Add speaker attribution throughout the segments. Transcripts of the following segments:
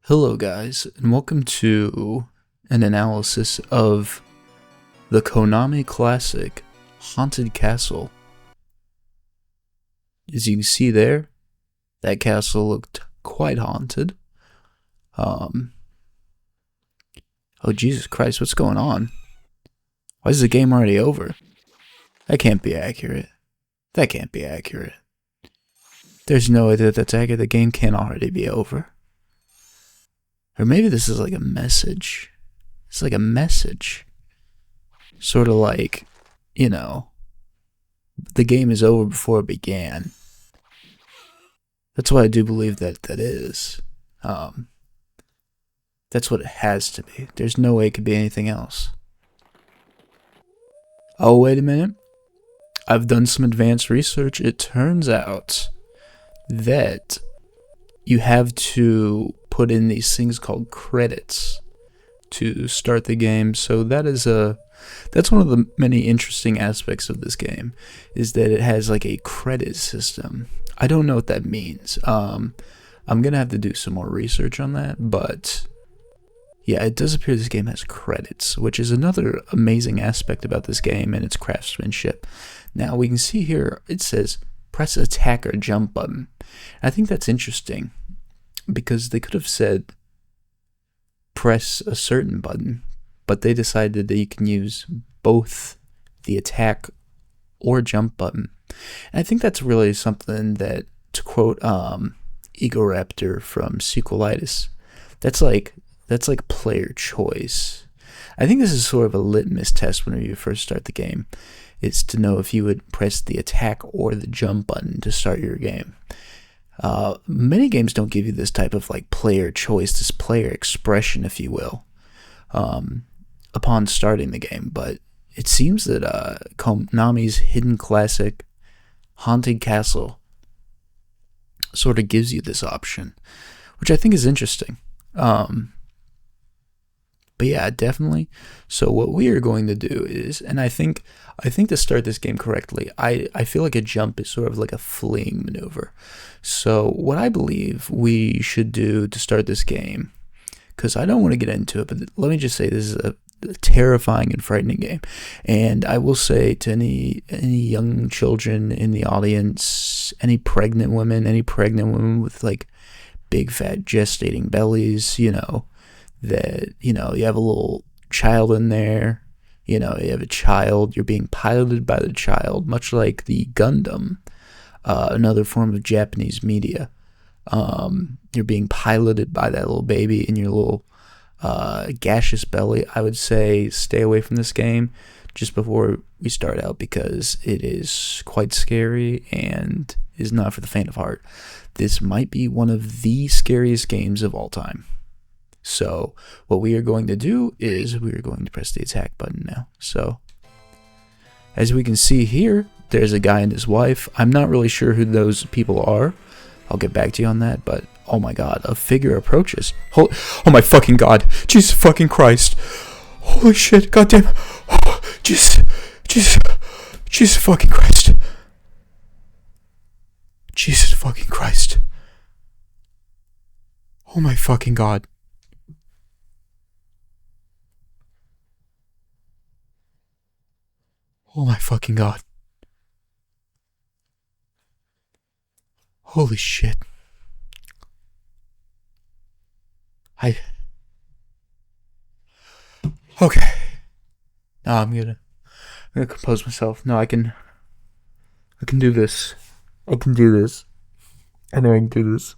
Speaker 1: Hello guys, and welcome to an analysis of the Konami classic, Haunted Castle. As you can see there, that castle looked quite haunted. Oh Jesus Christ, what's going on? Why is the game already over? That can't be accurate. That can't be accurate. There's no way that that's accurate. The game can't already be over. Or maybe this is like a message. It's like a message. Sort of like, the game is over before it began. That's what I do believe that is. That's what it has to be. There's no way it could be anything else. Oh, wait a minute. I've done some advanced research. It turns out that you have to put in these things called credits to start the game. So that's one of the many interesting aspects of this game, is that it has like a credit system. I don't know what that means. I'm gonna have to do some more research on that, but yeah, it does appear this game has credits, which is another amazing aspect about this game and its craftsmanship. Now we can see here it says press attack or jump button. I think that's interesting, because they could have said press a certain button, but they decided that you can use both the attack or jump button. And I think that's really something that, to quote Egoraptor from Sequelitis, that's like player choice. I think this is sort of a litmus test whenever you first start the game. It's to know if you would press the attack or the jump button to start your game. Many games don't give you this type of like player choice, this player expression, if you will, upon starting the game. But it seems that Konami's hidden classic, Haunted Castle, sort of gives you this option, which I think is interesting. But yeah, definitely. So what we are going to do is, and I think to start this game correctly, I feel like a jump is sort of like a fleeing maneuver. So what I believe we should do to start this game, because I don't want to get into it, but let me just say this is a terrifying and frightening game. And I will say to any young children in the audience, any pregnant women with like big fat gestating bellies, that, you have a little child in there, you have a child, you're being piloted by the child, much like the Gundam, another form of Japanese media. You're being piloted by that little baby in your little gaseous belly. I would say stay away from this game just before we start out, because it is quite scary and is not for the faint of heart. This might be one of the scariest games of all time. So what we are going to do is we are going to press the attack button now. So as we can see here, there's a guy and his wife. I'm not really sure who those people are. I'll get back to you on that, but oh my god, a figure approaches. Oh my fucking god. Jesus fucking Christ. Holy shit, goddamn. Oh, Jesus fucking Christ. Jesus fucking Christ. Oh my fucking god. Oh my fucking god. Holy shit. Okay. Now I'm gonna compose myself. No, I can do this. I can do this. I know I can do this.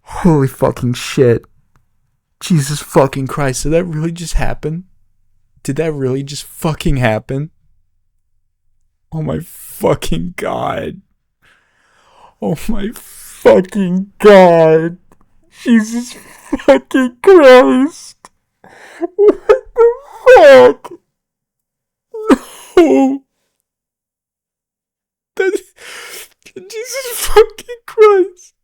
Speaker 1: Holy fucking shit. Jesus fucking Christ. Did that really just happen? Did that really just fucking happen? Oh my fucking god. Oh my fucking god. Jesus fucking Christ. What the fuck? No. Jesus fucking Christ.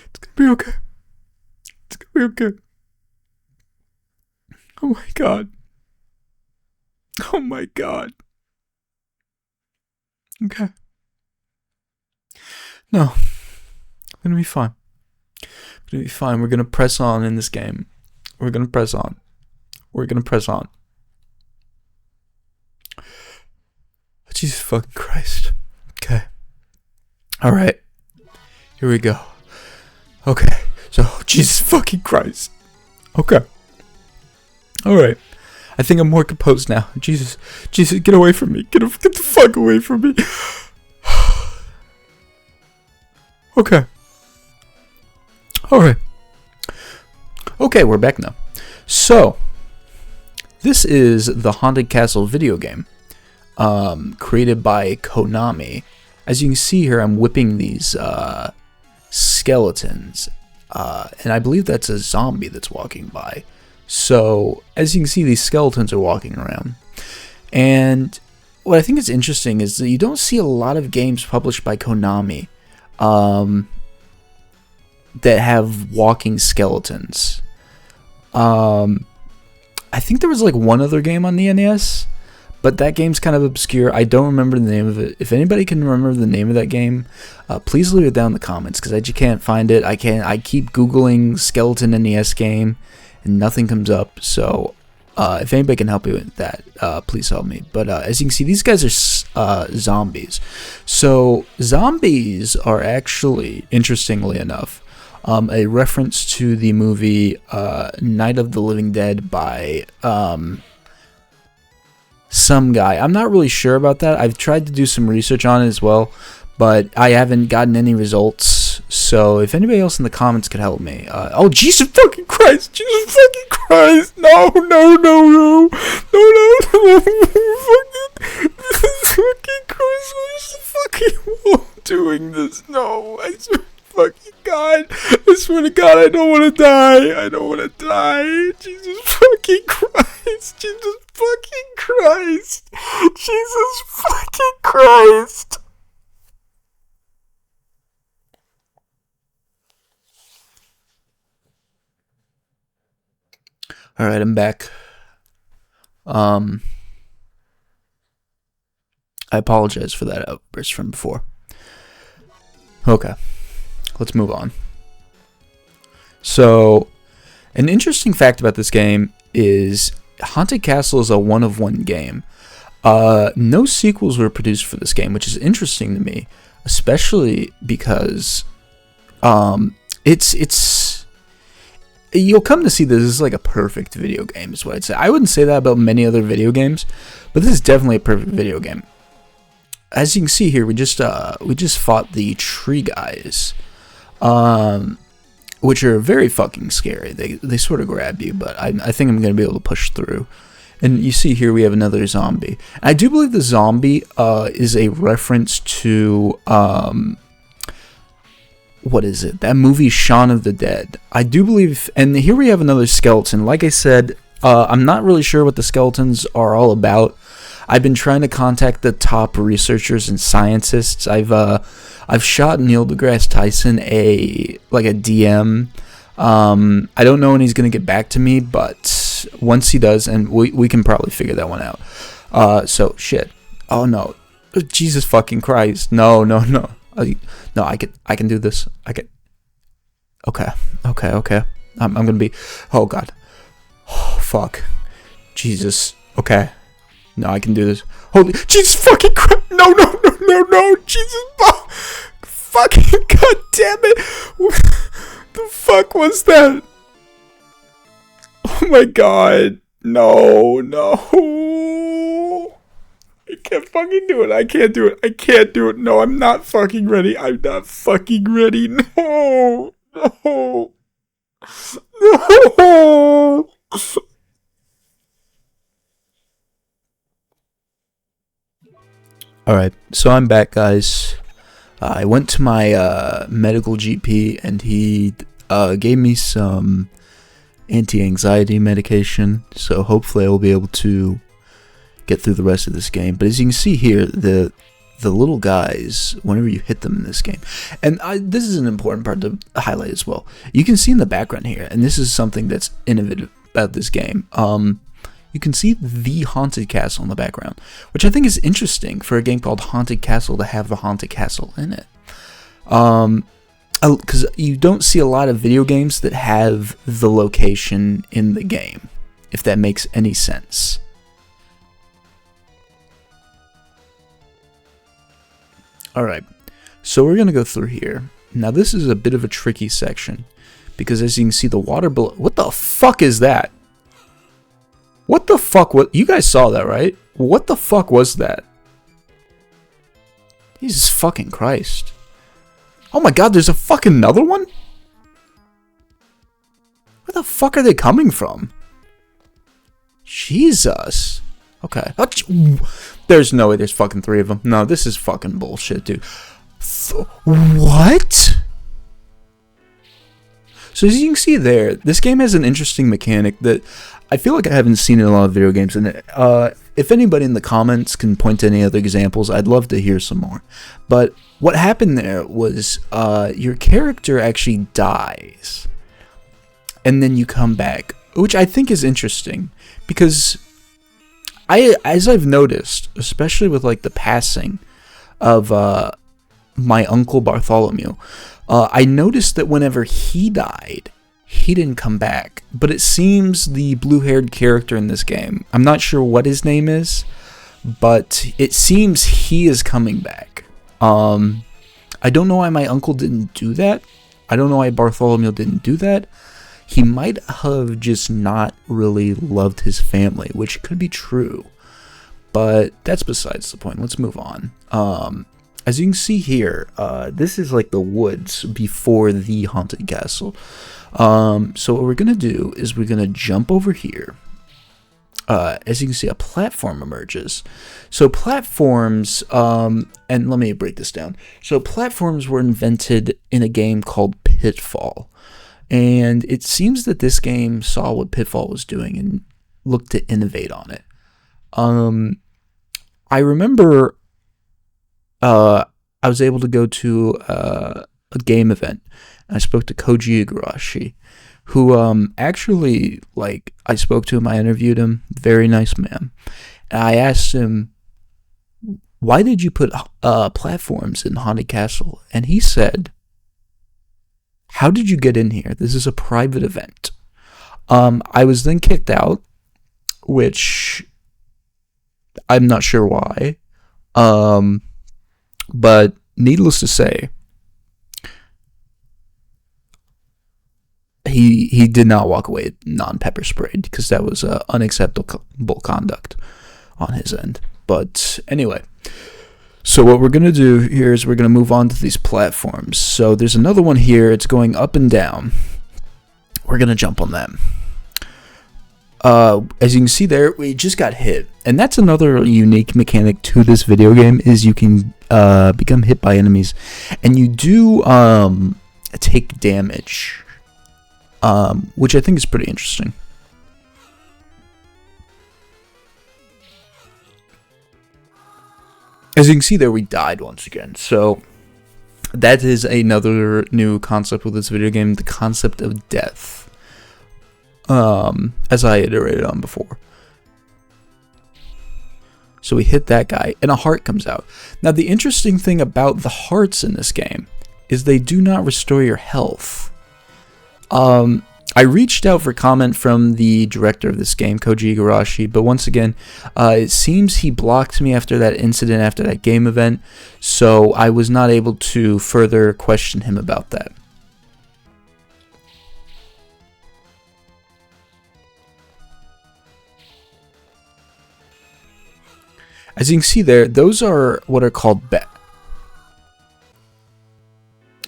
Speaker 1: It's gonna be okay. It's gonna be okay. Oh my god. Oh my god. Okay. No, I'm gonna be fine. I'm gonna be fine. We're gonna press on in this game. We're gonna press on. We're gonna press on. Jesus fucking Christ. Okay. Alright. Here we go. Okay. So, Jesus fucking Christ. Okay. Alright. I think I'm more composed now. Jesus, get away from me. Get the fuck away from me. Okay. Alright. Okay, we're back now. So, this is the Haunted Castle video game, created by Konami. As you can see here, I'm whipping these skeletons, and I believe that's a zombie that's walking by. So, as you can see, these skeletons are walking around. And what I think is interesting is that you don't see a lot of games published by Konami that have walking skeletons. I think there was like one other game on the NES, but that game's kind of obscure. I don't remember the name of it. If anybody can remember the name of that game, please leave it down in the comments, because I just can't find it. I keep Googling skeleton NES game, and nothing comes up. So if anybody can help me with that, please help me. But as you can see, these guys are zombies. So zombies are actually, interestingly enough, a reference to the movie Night of the Living Dead by some guy. I'm not really sure about that. I've tried to do some research on it as well, but I haven't gotten any results. So if anybody else in the comments could help me. Oh, Jesus fucking Christ! Jesus fucking Christ! No, no, no, no! No, no, no! Fucking Christ! Why is the fucking wall doing this? No, I swear. Fucking God, I swear to God, I don't want to die. I don't want to die. Jesus fucking Christ. Jesus fucking Christ. Jesus fucking Christ. Alright, I'm back. I apologize for that outburst from before. Okay. Let's move on. So, an interesting fact about this game is Haunted Castle is a one-of-one game. No sequels were produced for this game, which is interesting to me, especially because it's you'll come to see this as like a perfect video game, is what I'd say. I wouldn't say that about many other video games, but this is definitely a perfect video game. As you can see here, we just fought the tree guys. Which are very fucking scary. They sort of grab you, but I think I'm going to be able to push through. And you see here we have another zombie. I do believe the zombie is a reference to what is it? That movie Shaun of the Dead. I do believe, and here we have another skeleton. Like I said, I'm not really sure what the skeletons are all about. I've been trying to contact the top researchers and scientists. I've shot Neil deGrasse Tyson a DM. I don't know when he's gonna get back to me, but once he does, and we can probably figure that one out. So shit. Oh no, Jesus fucking Christ! No, no, no, no. I can do this. I can. Okay. I'm gonna be. Oh God. Oh fuck. Jesus. Okay. No, I can do this. Holy Jesus fucking Christ! No, no, no, no, no! Jesus, oh, fucking God damn it! What the fuck was that? Oh my God! No, no! I can't fucking do it. I can't do it. I can't do it. No, I'm not fucking ready. I'm not fucking ready. No, no, no! Alright, so I'm back, guys. I went to my medical GP, and he gave me some anti-anxiety medication, so hopefully I will be able to get through the rest of this game. But as you can see here, the little guys, whenever you hit them in this game, and this is an important part to highlight as well, you can see in the background here, and this is something that's innovative about this game, you can see the Haunted Castle in the background, which I think is interesting for a game called Haunted Castle to have the Haunted Castle in it. Because you don't see a lot of video games that have the location in the game, if that makes any sense. Alright, so we're going to go through here. Now this is a bit of a tricky section, because as you can see the water below... What the fuck is that? What the fuck? What? You guys saw that, right? What the fuck was that? Jesus fucking Christ. Oh my god, there's a fucking another one? Where the fuck are they coming from? Jesus. Okay. There's no way there's fucking 3 of them. No, this is fucking bullshit, dude. What? So as you can see there, this game has an interesting mechanic that I feel like I haven't seen in a lot of video games. And if anybody in the comments can point to any other examples, I'd love to hear some more. But what happened there was your character actually dies. And then you come back, which I think is interesting. Because as I've noticed, especially with like the passing of my uncle Bartholomew, I noticed that whenever he died, he didn't come back. But it seems the blue-haired character in this game, I'm not sure what his name is, but it seems he is coming back. I don't know why my uncle didn't do that. I don't know why Bartholomew didn't do that. He might have just not really loved his family, which could be true. But that's besides the point. Let's move on. As you can see here, this is like the woods before the haunted castle. So what we're going to do is we're going to jump over here. As you can see, a platform emerges. So platforms, and let me break this down. So platforms were invented in a game called Pitfall. And it seems that this game saw what Pitfall was doing and looked to innovate on it. I remember I was able to go to a game event. And I spoke to Koji Igarashi, who actually, like, I spoke to him, I interviewed him, very nice man. And I asked him, why did you put platforms in Haunted Castle? And he said, how did you get in here? This is a private event. I was then kicked out, which I'm not sure why. But needless to say, he did not walk away non-pepper sprayed, because that was unacceptable conduct on his end. But anyway, so what we're going to do here is we're going to move on to these platforms. So there's another one here. It's going up and down. We're going to jump on them. As you can see there, we just got hit. And that's another unique mechanic to this video game, is you can become hit by enemies. And you do take damage, which I think is pretty interesting. As you can see there, we died once again. So that is another new concept with this video game, the concept of death. As I iterated on before. So we hit that guy, and a heart comes out. Now, the interesting thing about the hearts in this game is they do not restore your health. I reached out for comment from the director of this game, Koji Igarashi, but once again, it seems he blocked me after that incident, after that game event, so I was not able to further question him about that. As you can see there, those are what are called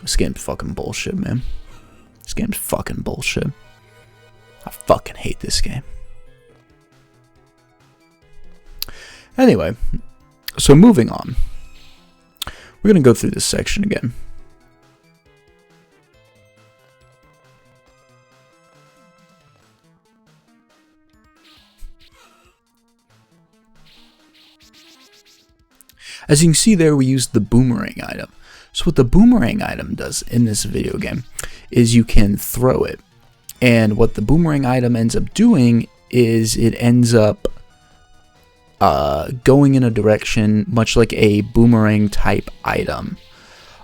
Speaker 1: This game's fucking bullshit, man. This game's fucking bullshit. I fucking hate this game. Anyway, so moving on. We're going to go through this section again. As you can see there, we used the boomerang item. So what the boomerang item does in this video game is you can throw it. And what the boomerang item ends up doing is it ends up going in a direction much like a boomerang type item.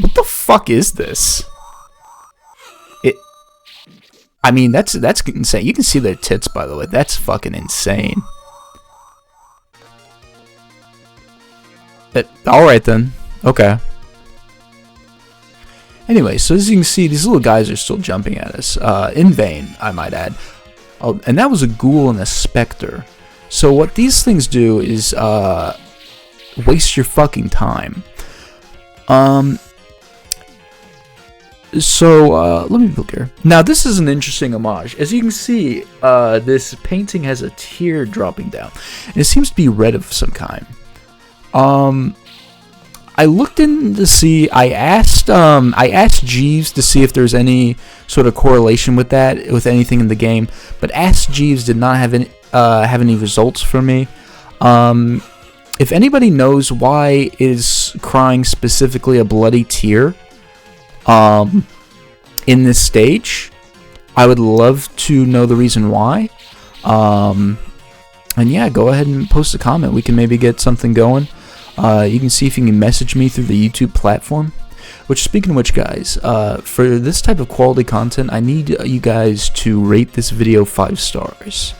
Speaker 1: What the fuck is this? I mean, that's insane. You can see their tits, by the way. That's fucking insane. Alright then. Okay. Anyway, so as you can see, these little guys are still jumping at us. In vain, I might add. Oh, and that was a ghoul and a specter. So what these things do is waste your fucking time. So let me look here. Now this is an interesting homage. As you can see, this painting has a tear dropping down, and it seems to be red of some kind. I looked in to see. I asked Jeeves to see if there's any sort of correlation with that, with anything in the game. But Ask Jeeves did not have any results for me. If anybody knows why is crying specifically a bloody tear, in this stage, I would love to know the reason why. And yeah, go ahead and post a comment. We can maybe get something going. You can see if you can message me through the YouTube platform. Which, speaking of which, guys, for this type of quality content, I need you guys to rate this video 5 stars.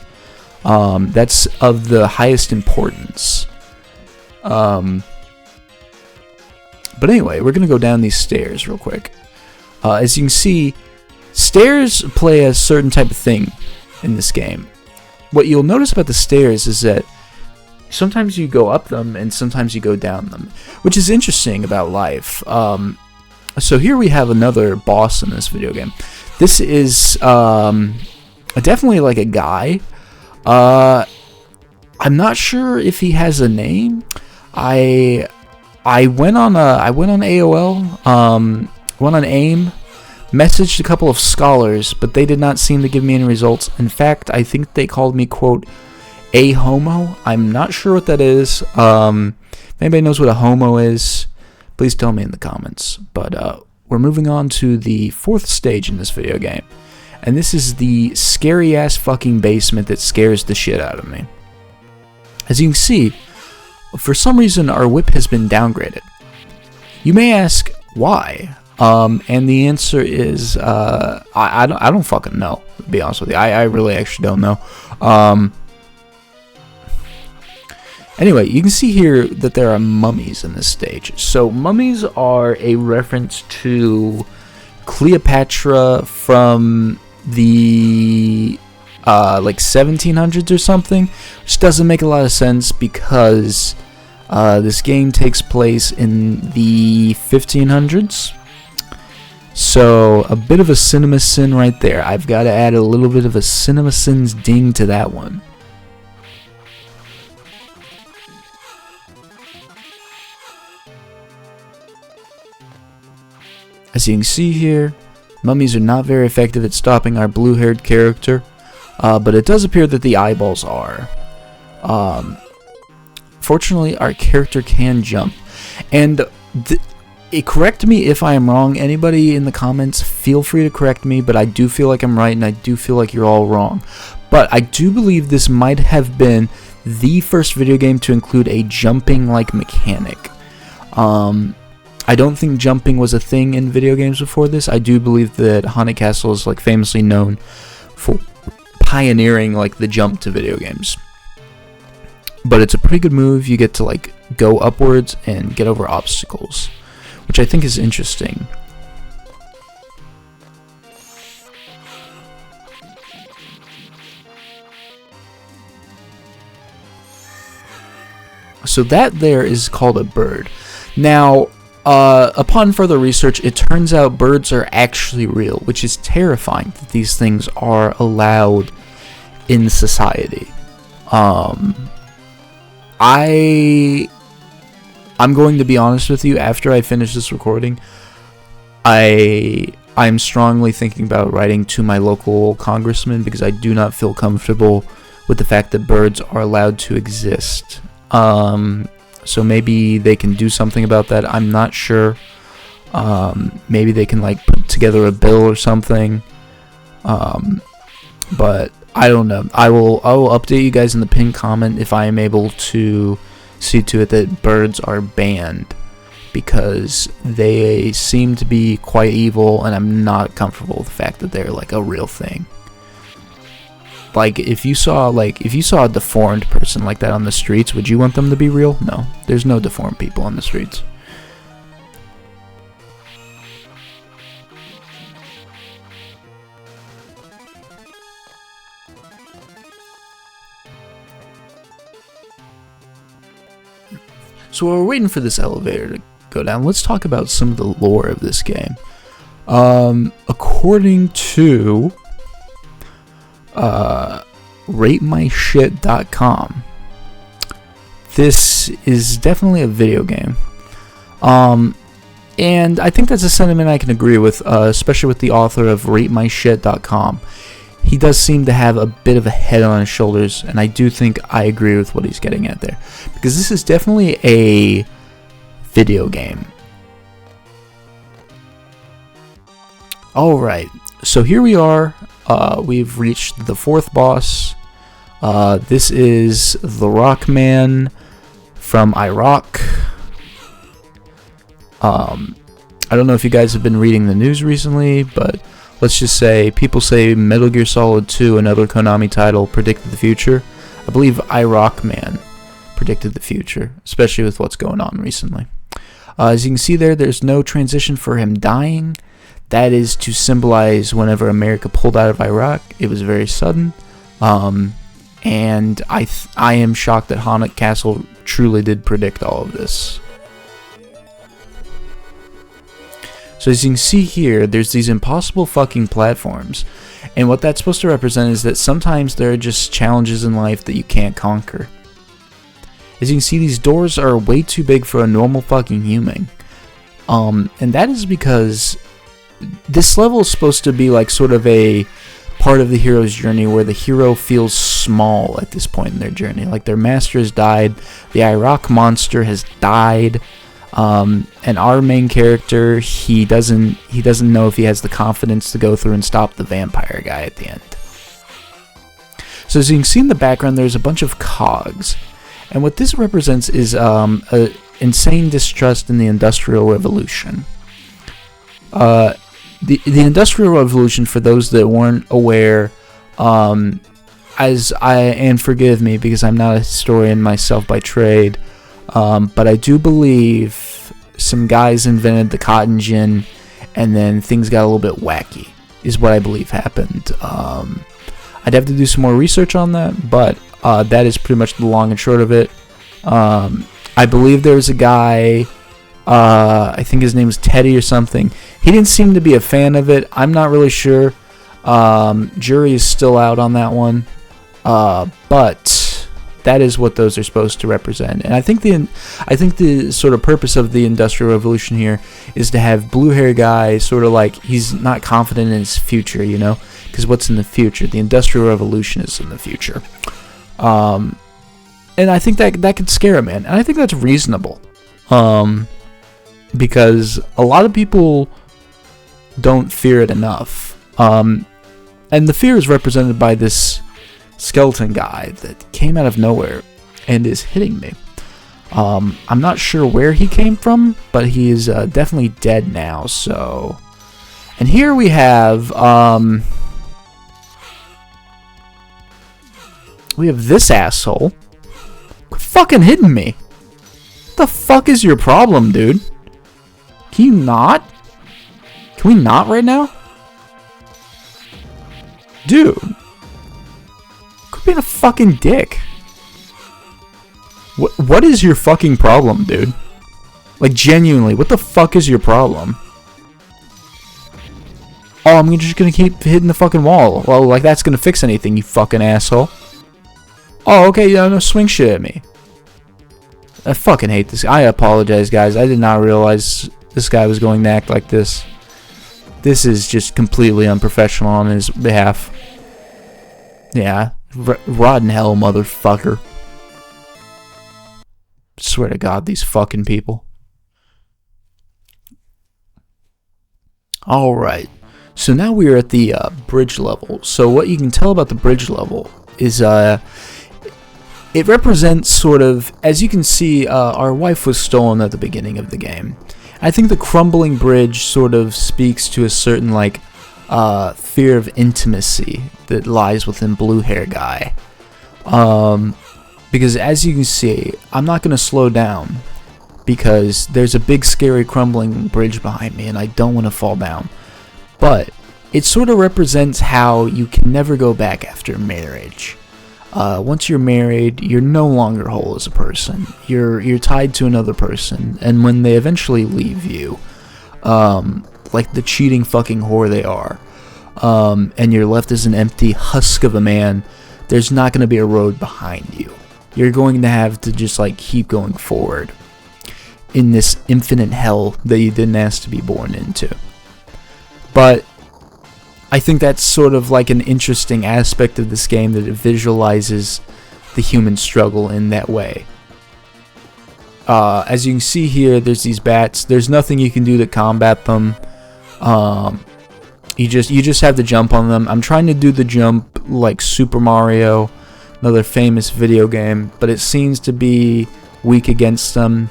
Speaker 1: That's of the highest importance. But anyway, we're going to go down these stairs real quick. As you can see, stairs play a certain type of thing in this game. What you'll notice about the stairs is that sometimes you go up them and sometimes you go down them, which is interesting about life. So here we have another boss in this video game. This is definitely like a guy. I'm not sure if he has a name. I went on AOL, went on AIM, messaged a couple of scholars, but they did not seem to give me any results. In fact, I think they called me, quote, a homo. I'm not sure what that is. If anybody knows what a homo is, please tell me in the comments. But we're moving on to the 4th stage in this video game. And this is the scary ass fucking basement that scares the shit out of me. As you can see, for some reason our whip has been downgraded. You may ask why, and the answer is I don't fucking know, to be honest with you. I really actually don't know. Anyway, you can see here that there are mummies in this stage. So mummies are a reference to Cleopatra from the like 1700s or something, which doesn't make a lot of sense because this game takes place in the 1500s. So a bit of a cinema sin right there. I've got to add a little bit of a cinema sins ding to that one. As you can see here, mummies are not very effective at stopping our blue-haired character, but it does appear that the eyeballs are. Fortunately, our character can jump. And correct me if I am wrong. Anybody in the comments, feel free to correct me, but I do feel like I'm right, and I do feel like you're all wrong. But I do believe this might have been the first video game to include a jumping-like mechanic. I don't think jumping was a thing in video games before this. I do believe that Haunted Castle is like famously known for pioneering like the jump to video games. But it's a pretty good move. You get to like go upwards and get over obstacles, which I think is interesting. So that there is called a bird. Now, upon further research, it turns out birds are actually real, which is terrifying that these things are allowed in society. I'm going to be honest with you, after I finish this recording, I'm strongly thinking about writing to my local congressman because I do not feel comfortable with the fact that birds are allowed to exist. So maybe they can do something about that. I'm not sure. Maybe they can like put together a bill or something. But I don't know. I will update you guys in the pinned comment if I am able to see to it that birds are banned because they seem to be quite evil, and I'm not comfortable with the fact that they're like a real thing. Like, if you saw a deformed person like that on the streets, would you want them to be real? No, there's no deformed people on the streets. So while we're waiting for this elevator to go down, let's talk about some of the lore of this game. According to ratemyshit.com, this is definitely a video game. And I think that's a sentiment I can agree with, especially with the author of ratemyshit.com. He does seem to have a bit of a head on his shoulders, and I do think I agree with what he's getting at there. Because this is definitely a video game. Alright, so here we are. We've reached the 4th boss. This is the Rockman from Iraq. I don't know if you guys have been reading the news recently, but let's just say people say Metal Gear Solid 2, another Konami title, predicted the future. I believe Iraq Man predicted the future, especially with what's going on recently. As you can see there's no transition for him dying. That is to symbolize whenever America pulled out of Iraq. It was very sudden. And I am shocked that Hanukkah Castle truly did predict all of this. So as you can see here, there's these impossible fucking platforms. And what that's supposed to represent is that sometimes there are just challenges in life that you can't conquer. As you can see, these doors are way too big for a normal fucking human. And that is because this level is supposed to be like sort of a part of the hero's journey where the hero feels small at this point in their journey. Like their master has died, the Iraq monster has died. And our main character, he doesn't know if he has the confidence to go through and stop the vampire guy at the end. So as you can see in the background, there's a bunch of cogs, and what this represents is a insane distrust in the Industrial Revolution. The Industrial Revolution, for those that weren't aware, and forgive me because I'm not a historian myself by trade. But I do believe some guys invented the cotton gin, and then things got a little bit wacky, is what I believe happened. I'd have to do some more research on that, but that is pretty much the long and short of it. I believe there was a guy, I think his name was Teddy or something. He didn't seem to be a fan of it. I'm not really sure. Jury is still out on that one. But that is what those are supposed to represent. And I think the sort of purpose of the Industrial Revolution here is to have blue hair guy sort of like he's not confident in his future, you know, because what's in the future? The Industrial Revolution is in the future. And I think that could scare a man, and I think that's reasonable, because a lot of people don't fear it enough, and the fear is represented by this skeleton guy that came out of nowhere and is hitting me. I'm not sure where he came from, but he is definitely dead now. So, and here we have this asshole fucking hitting me. What the fuck is your problem, dude? Can you not? Can we not right now? Dude. Quit being a fucking dick. What is your fucking problem, dude? Like, genuinely, what the fuck is your problem? Oh, I'm just gonna keep hitting the fucking wall. Well, like, that's gonna fix anything, you fucking asshole. Oh, okay, yeah, no, swing shit at me. I fucking hate this. I apologize, guys. I did not realize this guy was going to act like this. This is just completely unprofessional on his behalf. Yeah, rot in hell, motherfucker. Swear to God, these fucking people. Alright, so now we are at the bridge level. So what you can tell about the bridge level is it represents sort of, as you can see, our wife was stolen at the beginning of the game. I think the crumbling bridge sort of speaks to a certain, like, fear of intimacy that lies within Blue Hair Guy. Because as you can see, I'm not going to slow down because there's a big scary crumbling bridge behind me and I don't want to fall down. But it sort of represents how you can never go back after marriage. Once you're married, you're no longer whole as a person. You're tied to another person, and when they eventually leave you, like the cheating fucking whore they are, and you're left as an empty husk of a man, there's not going to be a road behind you. You're going to have to just like keep going forward in this infinite hell that you didn't ask to be born into. But I think that's sort of like an interesting aspect of this game, that it visualizes the human struggle in that way. As you can see here, there's these bats. There's nothing you can do to combat them. You just have to jump on them. I'm trying to do the jump like Super Mario, another famous video game, but it seems to be weak against them,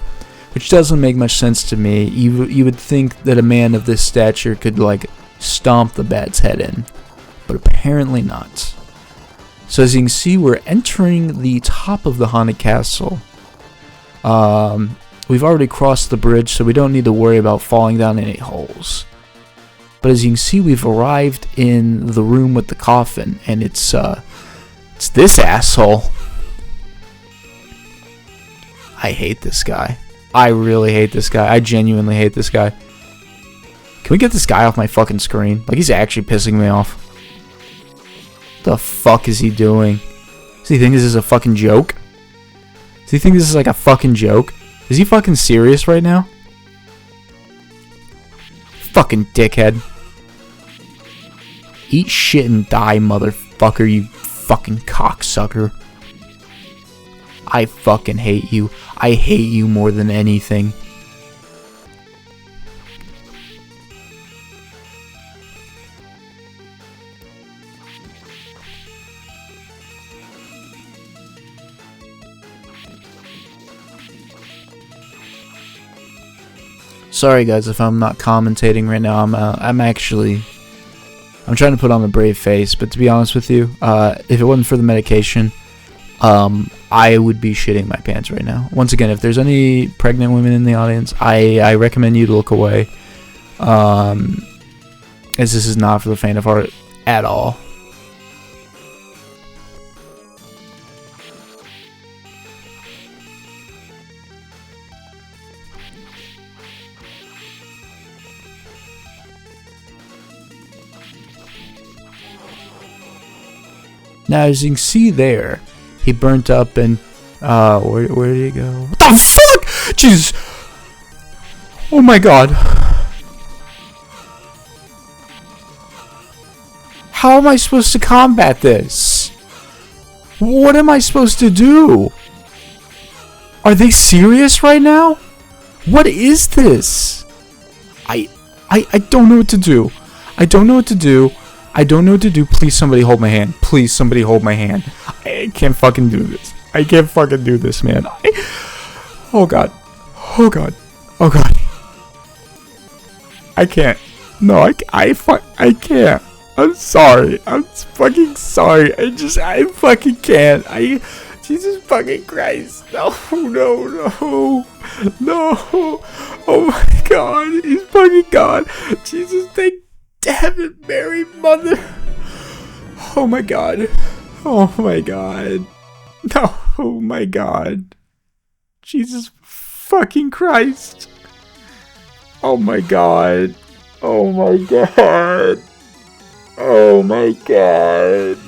Speaker 1: which doesn't make much sense to me. You would think that a man of this stature could like stomp the bat's head in, but apparently not. So as you can see, we're entering the top of the haunted castle. We've already crossed the bridge, so we don't need to worry about falling down any holes. But as you can see, we've arrived in the room with the coffin, and it's this asshole. I hate this guy. I really hate this guy. I genuinely hate this guy. Can we get this guy off my fucking screen? Like, he's actually pissing me off. What the fuck is he doing? Does he think this is a fucking joke? Does he think this is like a fucking joke? Is he fucking serious right now? Fucking dickhead. Eat shit and die, motherfucker, you fucking cocksucker. I fucking hate you. I hate you more than anything. Sorry guys if I'm not commentating right now. I'm trying to put on a brave face, but to be honest with you, if it wasn't for the medication, I would be shitting my pants right now. Once again, if there's any pregnant women in the audience, I recommend you to look away, as this is not for the faint of heart at all. Now, as you can see there, he burnt up and, where did he go? What the fuck? Jesus! Oh my god. How am I supposed to combat this? What am I supposed to do? Are they serious right now? What is this? I don't know what to do. I don't know what to do. I don't know what to do. Please somebody hold my hand. Please somebody hold my hand. I can't fucking do this. I can't fucking do this, man. Oh god. Oh god. Oh god. I can't. No, I can't. I'm sorry. I'm fucking sorry. I fucking can't. Jesus fucking Christ. No. Oh my god. He's fucking gone. Jesus, thank damn it, Mary, mother. Oh my god. Oh my god. No. Oh my god. Jesus fucking Christ. Oh my god. Oh my god. Oh my god.